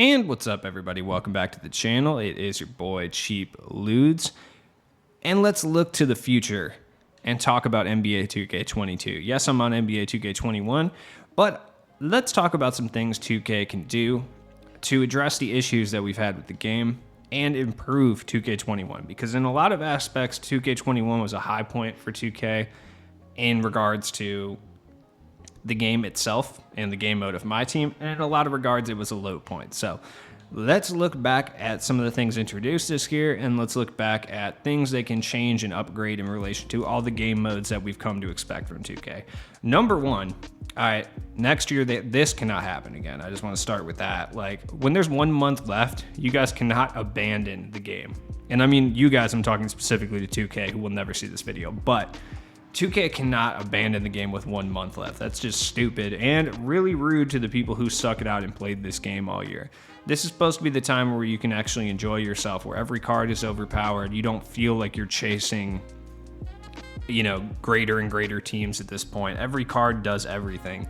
And what's up, everybody? Welcome back to the channel. It is your boy, Cheap Ludes. And let's look to the future and talk about NBA 2K22. Yes, I'm on NBA 2K21, but let's talk about some things 2K can do to address the issues that we've had with the game and improve 2K21. Because in a lot of aspects, 2K21 was a high point for 2K in regards to the game itself and the game mode of my team, and in a lot of regards it was a low point. So let's look back at some of the things introduced this year, and let's look back at things they can change and upgrade in relation to all the game modes that we've come to expect from 2K. Number one, all right, next year this cannot happen again. I just want to start with that. Like, when there's 1 month left, you guys cannot abandon the game. And I mean you guys, I'm talking specifically to 2K, who will never see this video, but 2K cannot abandon the game with 1 month left. That's just stupid and really rude to the people who stuck it out and played this game all year. This is supposed to be the time where you can actually enjoy yourself, where every card is overpowered. You don't feel like you're chasing, greater and greater teams at this point. Every card does everything.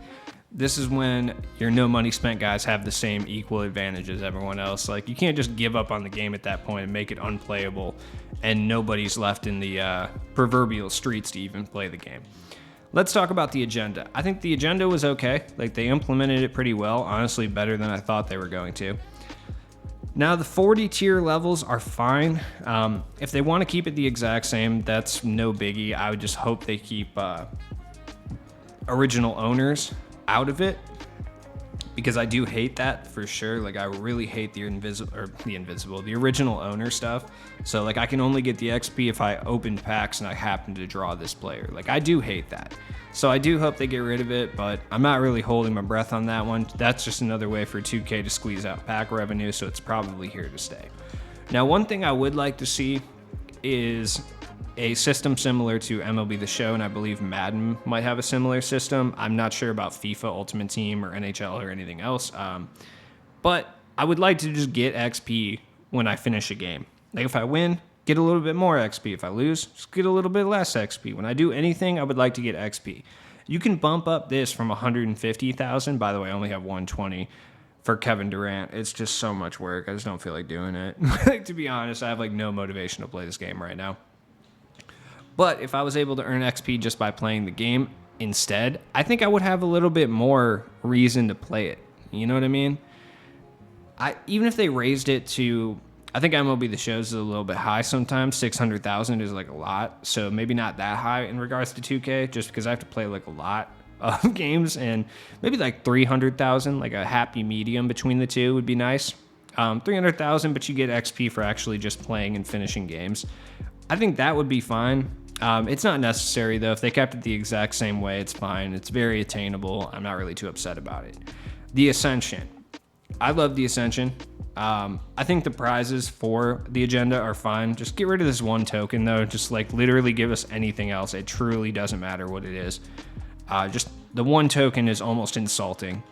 This is when your no money spent guys have the same equal advantage as everyone else. Like, you can't just give up on the game at that point and make it unplayable and nobody's left in the proverbial streets to even play the game. Let's talk about the agenda. I think the agenda was okay. Like, they implemented it pretty well, honestly better than I thought they were going to. Now, the 40 tier levels are fine. If they want to keep it the exact same, that's no biggie. I would just hope they keep original owners out of it, because I do hate that for sure. Like, I really hate the original owner stuff. So like, I can only get the XP if I open packs and I happen to draw this player. Like, I do hate that. So I do hope they get rid of it, but I'm not really holding my breath on that one. That's just another way for 2K to squeeze out pack revenue, so it's probably here to stay. Now, one thing I would like to see is a system similar to MLB The Show, and I believe Madden might have a similar system. I'm not sure about FIFA Ultimate Team or NHL or anything else, but I would like to just get XP when I finish a game. Like, if I win, get a little bit more XP. If I lose, just get a little bit less XP. When I do anything, I would like to get XP. You can bump up this from 150,000. By the way, I only have 120 for Kevin Durant. It's just so much work. I just don't feel like doing it. Like, to be honest, I have like no motivation to play this game right now. But if I was able to earn XP just by playing the game instead, I think I would have a little bit more reason to play it. You know what I mean? Even if they raised it to, I think MLB The Show is a little bit high sometimes. 600,000 is like a lot. So maybe not that high in regards to 2K, just because I have to play like a lot of games, and maybe like 300,000, like a happy medium between the two would be nice. 300,000, but you get XP for actually just playing and finishing games. I think that would be fine. It's not necessary, though. If they kept it the exact same way, it's fine. It's very attainable. I'm not really too upset about it. The Ascension. I love the Ascension. I think the prizes for the agenda are fine. Just get rid of this one token, though. Just like literally give us anything else. It truly doesn't matter what it is. Just the one token is almost insulting,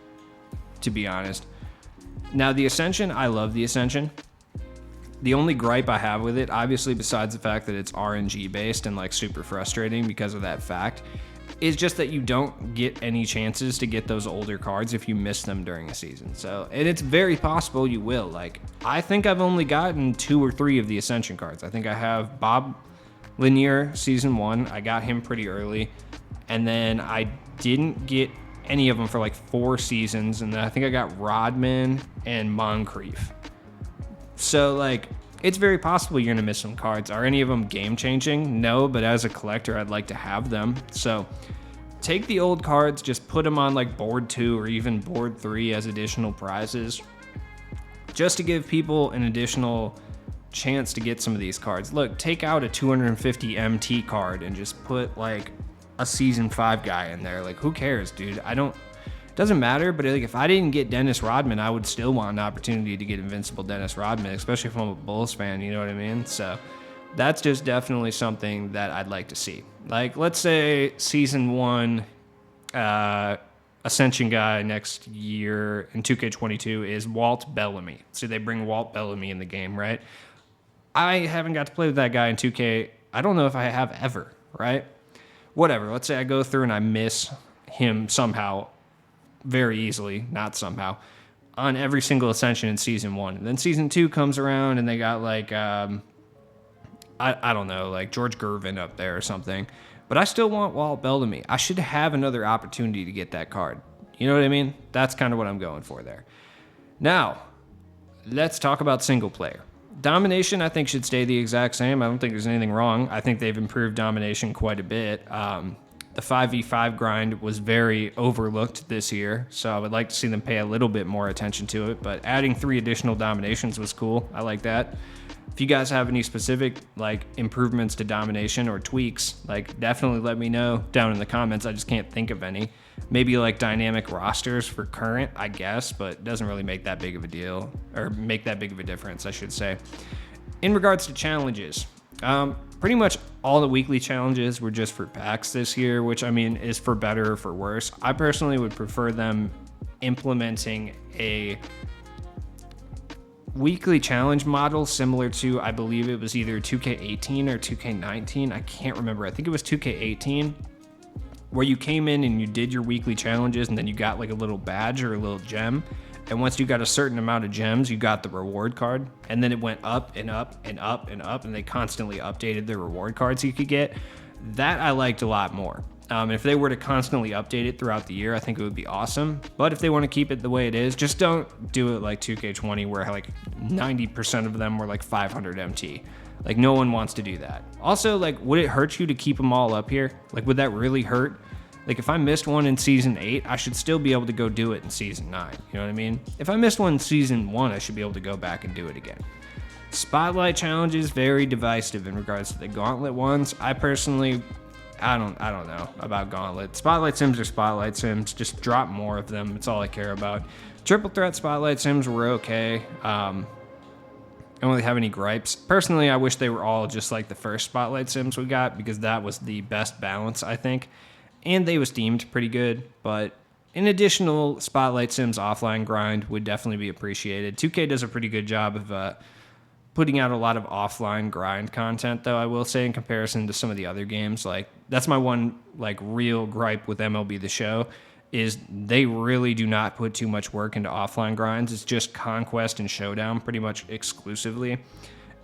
to be honest. Now, the Ascension, I love the Ascension. The only gripe I have with it, obviously besides the fact that it's RNG based and like super frustrating because of that fact, is just that you don't get any chances to get those older cards if you miss them during a season. So, and it's very possible you will. Like, I think I've only gotten 2 or 3 of the Ascension cards. I think I have Bob Lanier Season 1. I got him pretty early. And then I didn't get any of them for like 4 seasons. And then I think I got Rodman and Moncrief. So, like, it's very possible you're going to miss some cards. Are any of them game-changing? No, but as a collector, I'd like to have them. So, take the old cards, just put them on, like, board 2 or even board 3 as additional prizes, just to give people an additional chance to get some of these cards. Look, take out a 250 MT card and just put, like, a Season 5 guy in there. Like, who cares, dude? Doesn't matter, but like, if I didn't get Dennis Rodman, I would still want an opportunity to get Invincible Dennis Rodman, especially if I'm a Bulls fan, you know what I mean? So that's just definitely something that I'd like to see. Like, let's say Season 1 Ascension guy next year in 2K22 is Walt Bellamy. So they bring Walt Bellamy in the game, right? I haven't got to play with that guy in 2K. I don't know if I have ever, right? Whatever. Let's say I go through and I miss him somehow, very easily, not somehow. on every single Ascension in Season 1. And then Season 2 comes around and they got like, I don't know, like George Gervin up there or something. But I still want Walt Bell to me. I should have another opportunity to get that card. You know what I mean? That's kind of what I'm going for there. Now, let's talk about single player. Domination, I think, should stay the exact same. I don't think there's anything wrong. I think they've improved Domination quite a bit. The 5v5 grind was very overlooked this year, so I would like to see them pay a little bit more attention to it. But adding 3 additional Dominations was cool. I like that. If you guys have any specific like improvements to Domination or tweaks, like definitely let me know down in the comments. I just can't think of any. Maybe like dynamic rosters for current, I guess, but it doesn't really make that big of a deal, or make that big of a difference, I should say. In regards to challenges, pretty much all the weekly challenges were just for packs this year, which I mean is for better or for worse. I personally would prefer them implementing a weekly challenge model similar to, I believe it was either 2K18 or 2K19. I can't remember. I think it was 2K18, where you came in and you did your weekly challenges and then you got like a little badge or a little gem. And once you got a certain amount of gems, you got the reward card. And then it went up and up and up and up, and they constantly updated the reward cards you could get. That I liked a lot more. If they were to constantly update it throughout the year, I think it would be awesome. But if they want to keep it the way it is, just don't do it like 2K20, where like 90% of them were like 500 MT. Like, no one wants to do that. Also, like, would it hurt you to keep them all up here? Like, would that really hurt? Like, if I missed one in Season 8, I should still be able to go do it in Season 9. You know what I mean? If I missed one in Season 1, I should be able to go back and do it again. Spotlight challenges, very divisive in regards to the Gauntlet ones. I personally, I don't know about Gauntlet. Spotlight Sims are Spotlight Sims. Just drop more of them. It's all I care about. Triple Threat Spotlight Sims were okay. I don't really have any gripes. Personally, I wish they were all just like the first Spotlight Sims we got, because that was the best balance, I think. And they was themed pretty good, but an additional Spotlight Sims offline grind would definitely be appreciated. 2K does a pretty good job of putting out a lot of offline grind content, though, I will say, in comparison to some of the other games. Like, that's my one like real gripe with MLB The Show, is they really do not put too much work into offline grinds. It's just Conquest and Showdown pretty much exclusively.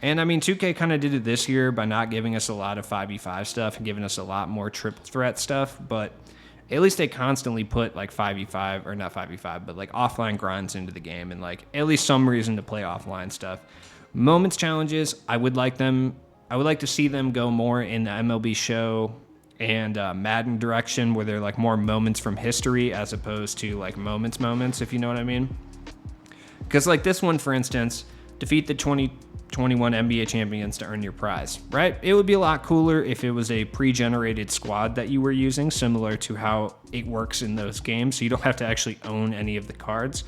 And I mean, 2K kind of did it this year by not giving us a lot of 5v5 stuff and giving us a lot more triple threat stuff, but at least they constantly put like 5v5, or not 5v5, but like offline grinds into the game, and like at least some reason to play offline stuff. Moments challenges, I would like to see them go more in the MLB Show and Madden direction, where they're like more moments from history as opposed to like moments, if you know what I mean. Because like this one, for instance, defeat the 2021 NBA champions to earn your prize, right? It would be a lot cooler if it was a pre-generated squad that you were using, similar to how it works in those games, so you don't have to actually own any of the cards,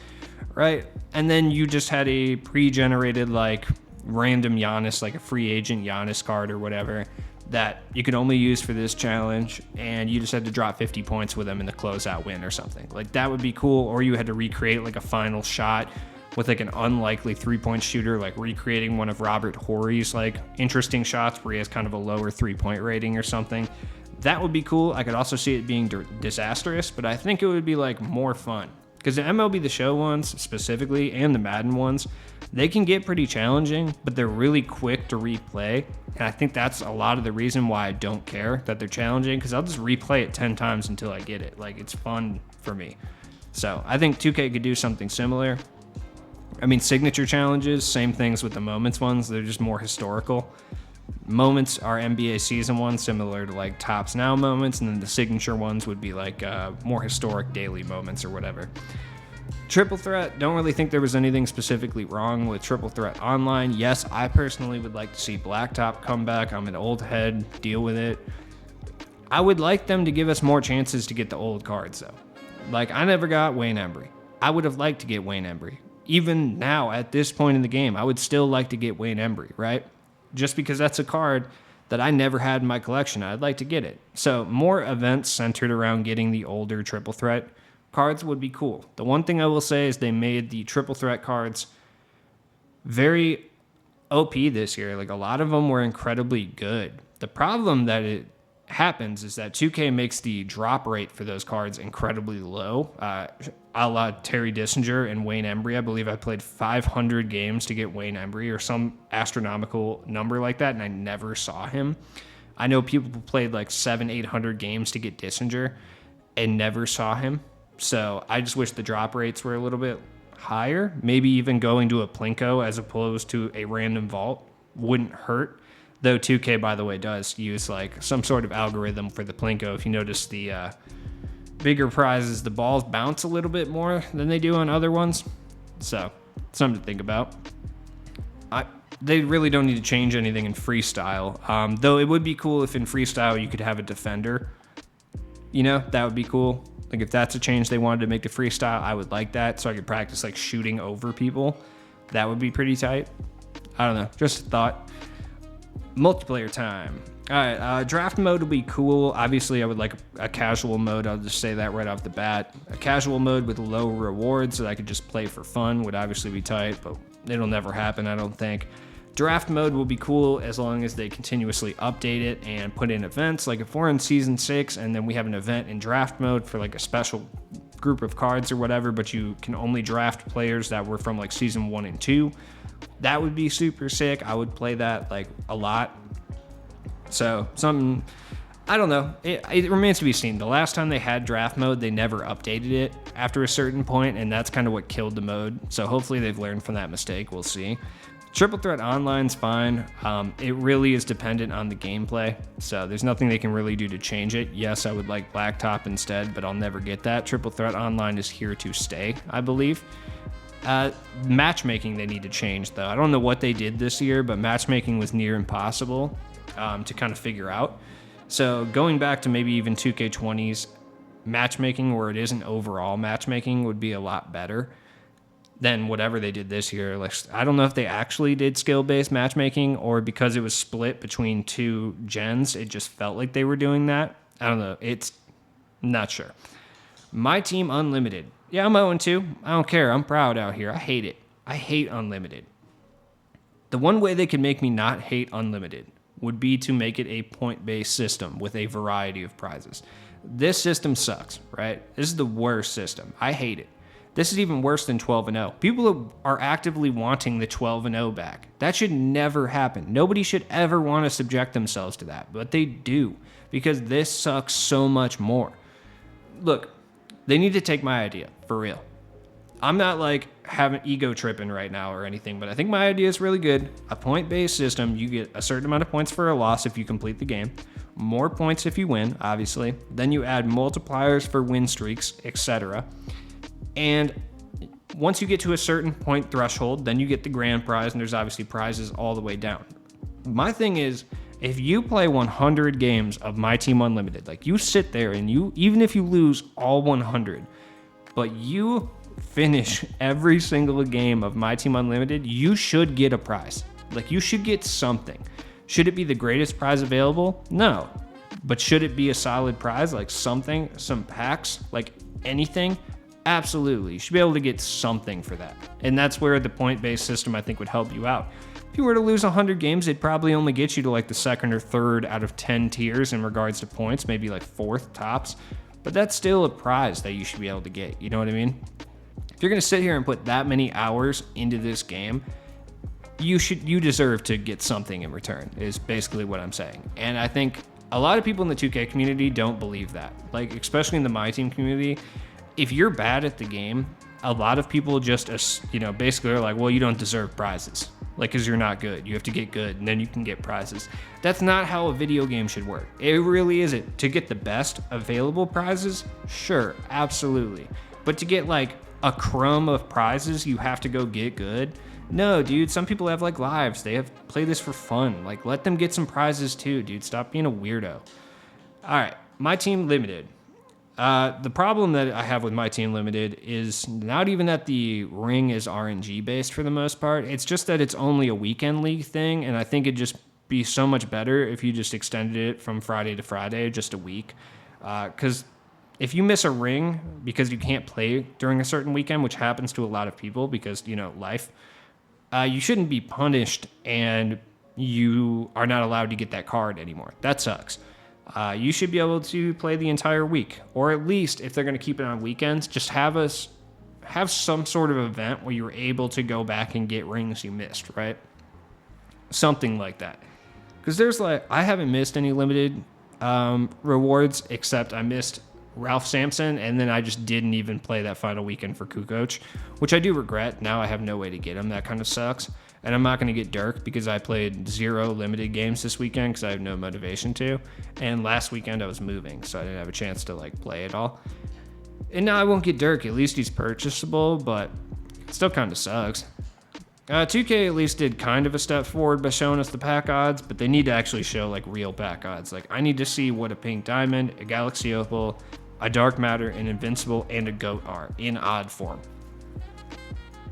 right? And then you just had a pre-generated like random Giannis, like a free agent Giannis card or whatever, that you could only use for this challenge, and you just had to drop 50 points with them in the closeout win or something. Like, that would be cool. Or you had to recreate like a final shot with like an unlikely 3-point shooter, like recreating one of Robert Horry's like interesting shots where he has kind of a lower 3-point rating or something. That would be cool. I could also see it being disastrous, but I think it would be like more fun. Because the MLB The Show ones specifically, and the Madden ones, they can get pretty challenging, but they're really quick to replay. And I think that's a lot of the reason why I don't care that they're challenging, because I'll just replay it 10 times until I get it. Like, it's fun for me. So I think 2K could do something similar. I mean, signature challenges, same things with the moments ones. They're just more historical. Moments are NBA season ones, similar to like Tops Now moments, and then the signature ones would be like more historic daily moments or whatever. Triple Threat, don't really think there was anything specifically wrong with Triple Threat Online. Yes, I personally would like to see Blacktop come back. I'm an old head, deal with it. I would like them to give us more chances to get the old cards, though. Like, I never got Wayne Embry. I would have liked to get Wayne Embry. Even now, at this point in the game, I would still like to get Wayne Embry, right? Just because that's a card that I never had in my collection. I'd like to get it. So more events centered around getting the older Triple Threat cards would be cool. The one thing I will say is they made the Triple Threat cards very OP this year. Like, a lot of them were incredibly good. The problem that it happens is that 2K makes the drop rate for those cards incredibly low. A la Terry Dissinger and Wayne Embry. I believe I played 500 games to get Wayne Embry or some astronomical number like that, and I never saw him. I know people who played like 800 games to get Dissinger and never saw him. So I just wish the drop rates were a little bit higher. Maybe even going to a Plinko as opposed to a random vault wouldn't hurt. Though 2K, by the way, does use like some sort of algorithm for the Plinko. If you notice the bigger prizes, the balls bounce a little bit more than they do on other ones. So, something to think about. They really don't need to change anything in freestyle. Though it would be cool if in freestyle you could have a defender. You know, that would be cool. Like if that's a change they wanted to make to freestyle, I would like that. So I could practice like shooting over people. That would be pretty tight. I don't know. Just a thought. Multiplayer time. All right, draft mode will be cool. Obviously, I would like a casual mode. I'll just say that right off the bat. A casual mode with low rewards that I could just play for fun would obviously be tight, but it'll never happen, I don't think. Draft mode will be cool as long as they continuously update it and put in events. Like if we're in Season 6 and then we have an event in draft mode for like a special group of cards or whatever, but you can only draft players that were from like Season 1 and 2, that would be super sick. I would play that like a lot. So something, I don't know. It remains to be seen. The last time they had draft mode, they never updated it after a certain point, and that's kind of what killed the mode. So hopefully they've learned from that mistake. We'll see. Triple Threat Online's fine. It really is dependent on the gameplay, so there's nothing they can really do to change it. Yes, I would like Blacktop instead, but I'll never get that. Triple Threat Online is here to stay, I believe. Matchmaking they need to change, though. I don't know what they did this year, but matchmaking was near impossible to kind of figure out. So going back to maybe even 2K20's matchmaking, where it isn't overall matchmaking, would be a lot better than whatever they did this year. Like, I don't know if they actually did skill-based matchmaking, or because it was split between two gens, it just felt like they were doing that. I don't know. It's not sure. My Team Unlimited. Yeah, I'm 0-2. I don't care. I'm proud out here. I hate it. I hate Unlimited. The one way they could make me not hate Unlimited would be to make it a point-based system with a variety of prizes. This system sucks, right? This is the worst system. I hate it. This is even worse than 12-0. People are actively wanting the 12-0 back. That should never happen. Nobody should ever want to subject themselves to that, but they do, because this sucks so much more. Look, they need to take my idea, for real. I'm not like having ego tripping right now or anything, but I think my idea is really good. A point-based system, you get a certain amount of points for a loss if you complete the game, more points if you win, obviously. Then you add multipliers for win streaks, etc. And once you get to a certain point threshold, then you get the grand prize, and there's obviously prizes all the way down. My thing is, if you play 100 games of My Team Unlimited, like you sit there and you, even if you lose all 100, but you finish every single game of My Team Unlimited, you should get a prize. Like, you should get something. Should it be the greatest prize available? No. But should it be a solid prize, like something, some packs, like anything? Absolutely. You should be able to get something for that. And that's where the point-based system, I think, would help you out. If you were to lose 100 games, it'd probably only get you to like the second or third out of 10 tiers in regards to points, maybe like fourth tops. But that's still a prize that you should be able to get. You know what I mean? If you're going to sit here and put that many hours into this game, you deserve to get something in return, is basically what I'm saying. And I think a lot of people in the 2K community don't believe that. Like, especially in the My Team community, if you're bad at the game, a lot of people just, basically are like, well, you don't deserve prizes. Like, because you're not good. You have to get good, and then you can get prizes. That's not how a video game should work. It really isn't. To get the best available prizes, sure, absolutely. But to get, like, a crumb of prizes, you have to go get good. No, dude, some people have like lives. They have play this for fun. Like, let them get some prizes too, dude. Stop being a weirdo. All right, My Team Limited. The problem that I have with My Team Limited is not even that the ring is RNG based for the most part. It's just that it's only a weekend league thing, and I think it'd just be so much better if you just extended it from Friday to Friday, just a week. Because if you miss a ring because you can't play during a certain weekend, which happens to a lot of people because, life, you shouldn't be punished and you are not allowed to get that card anymore. That sucks. you should be able to play the entire week. Or at least, if they're going to keep it on weekends, just have some sort of event where you're able to go back and get rings you missed, right? Something like that. Because I haven't missed any limited rewards, except I missed Ralph Sampson, and then I just didn't even play that final weekend for Kukoc, which I do regret. Now I have no way to get him. That kind of sucks. And I'm not going to get Dirk because I played 0 limited games this weekend because I have no motivation to. And last weekend I was moving, so I didn't have a chance to play it all. And now I won't get Dirk. At least he's purchasable, but it still kind of sucks. 2K at least did kind of a step forward by showing us the pack odds, but they need to actually show real pack odds. I need to see what a Pink Diamond, a Galaxy Opal, a Dark Matter, an Invincible, and a GOAT are in odd form.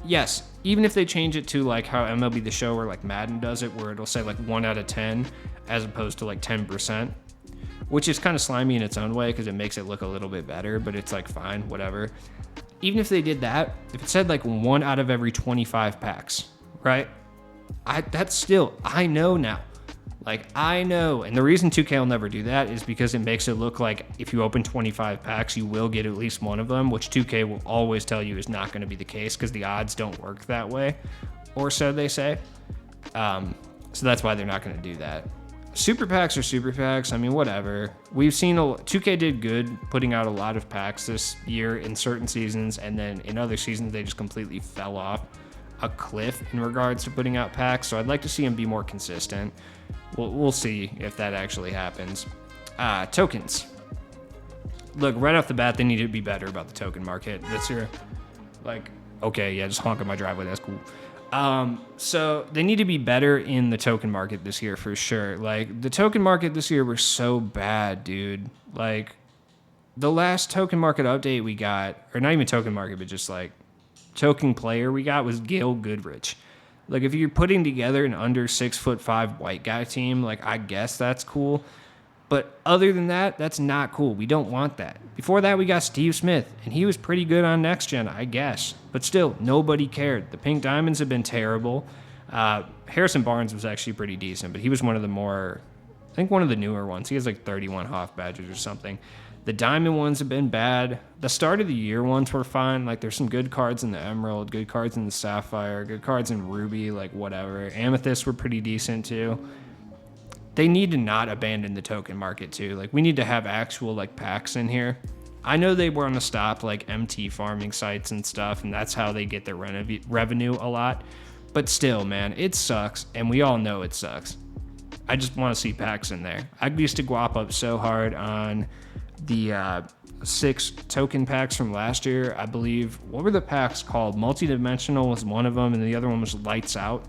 Yes, even if they change it to how MLB The Show or Madden does it, where it'll say 1 out of 10 as opposed to 10%, which is kind of slimy in its own way because it makes it look a little bit better, but it's fine, whatever. Even if they did that, if it said 1 out of every 25 packs, right? That's still, I know now. I know. And the reason 2K will never do that is because it makes it look like if you open 25 packs, you will get at least one of them, which 2K will always tell you is not going to be the case because the odds don't work that way, or so they say. So that's why they're not going to do that. Super packs are super packs. I mean, whatever. We've seen 2K did good putting out a lot of packs this year in certain seasons, and then in other seasons they just completely fell off a cliff in regards to putting out packs. So I'd like to see them be more consistent. We'll see if that actually happens. Tokens. Look, right off the bat, they need to be better about the token market this year. Okay, yeah, just honk on my driveway. That's cool. So they need to be better in the token market this year for sure. The token market this year was so bad, dude. The last token market update we got, or not even token market, but just token player we got was Gail Goodrich. If you're putting together an under 6'5" white guy team, I guess that's cool. But other than that, that's not cool. We don't want that. Before that, we got Steve Smith, and he was pretty good on Next Gen, I guess. But still, nobody cared. The Pink Diamonds have been terrible. Harrison Barnes was actually pretty decent, but he was one of the newer ones. He has 31 Hoff badges or something. The Diamond ones have been bad. The start of the year ones were fine. There's some good cards in the Emerald, good cards in the Sapphire, good cards in Ruby, whatever. Amethyst were pretty decent too. They need to not abandon the token market too. We need to have actual packs in here. I know they want to stop MT farming sites and stuff, and that's how they get their revenue a lot. But still, man, it sucks, and we all know it sucks. I just want to see packs in there. I used to guap up so hard on the 6 token packs from last year. I believe, what were the packs called? Multidimensional was one of them, and the other one was Lights Out.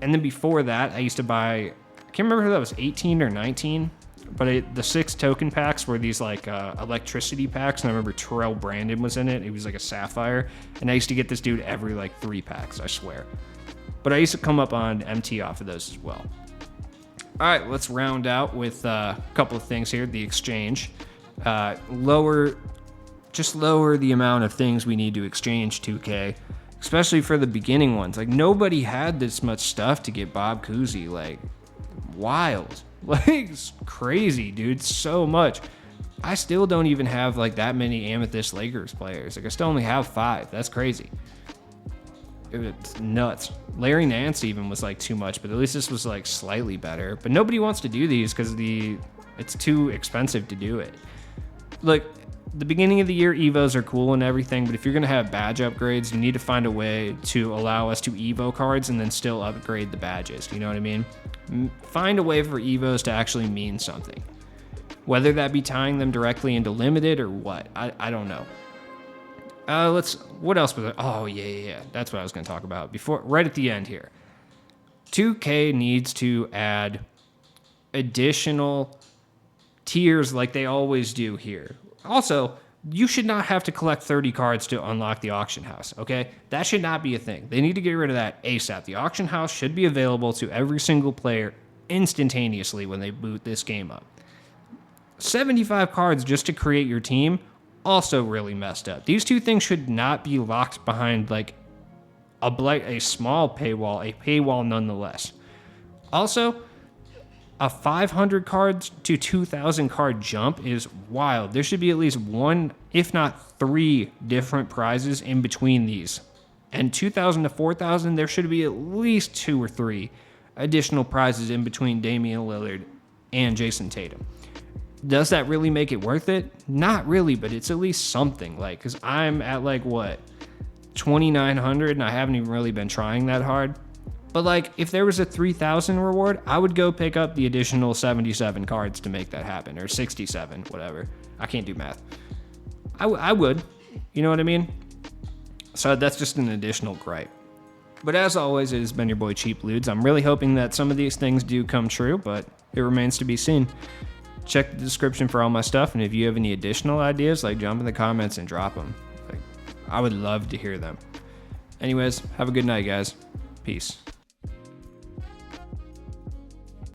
And then before that, I used to buy, I can't remember if that was 18 or 19, but the 6 token packs were these electricity packs, and I remember Terrell Brandon was in it. He was a Sapphire, and I used to get this dude every 3 packs, I swear. But I used to come up on MT off of those as well. All right, let's round out with a couple of things here. The exchange. Lower the amount of things we need to exchange 2K, especially for the beginning ones. Nobody had this much stuff to get Bob Cousy. Wild. It's crazy, dude. So much. I still don't even have that many Amethyst Lakers players. I still only have 5. That's crazy. It's nuts. Larry Nance even was too much, but at least this was slightly better. But nobody wants to do these because it's too expensive to do it. Look, the beginning of the year Evos are cool and everything, but if you're going to have badge upgrades, you need to find a way to allow us to Evo cards and then still upgrade the badges. You know what I mean? Find a way for Evos to actually mean something. Whether that be tying them directly into limited or what. I don't know. What else was it? Oh, yeah. That's what I was going to talk about right at the end here. 2K needs to add additional tiers like they always do here. Also, you should not have to collect 30 cards to unlock the auction house, okay? That should not be a thing. They need to get rid of that ASAP. The auction house should be available to every single player instantaneously when they boot this game up. 75 cards just to create your team, also really messed up. These two things should not be locked behind a small paywall, a paywall nonetheless. Also, a 500 cards to 2,000 card jump is wild. There should be at least one, if not three, different prizes in between these. And 2,000 to 4,000, there should be at least two or three additional prizes in between Damian Lillard and Jason Tatum. Does that really make it worth it? Not really, but it's at least something. Like, because I'm at like, what, 2,900, and I haven't even really been trying that hard. But like, if there was a 3,000 reward, I would go pick up the additional 77 cards to make that happen, or 67, whatever. I can't do math. I would, you know what I mean? So that's just an additional gripe. But as always, it has been your boy Cheap Ludes. I'm really hoping that some of these things do come true, but it remains to be seen. Check the description for all my stuff, and if you have any additional ideas, like, jump in the comments and drop them. Like, I would love to hear them. Anyways, have a good night, guys. Peace.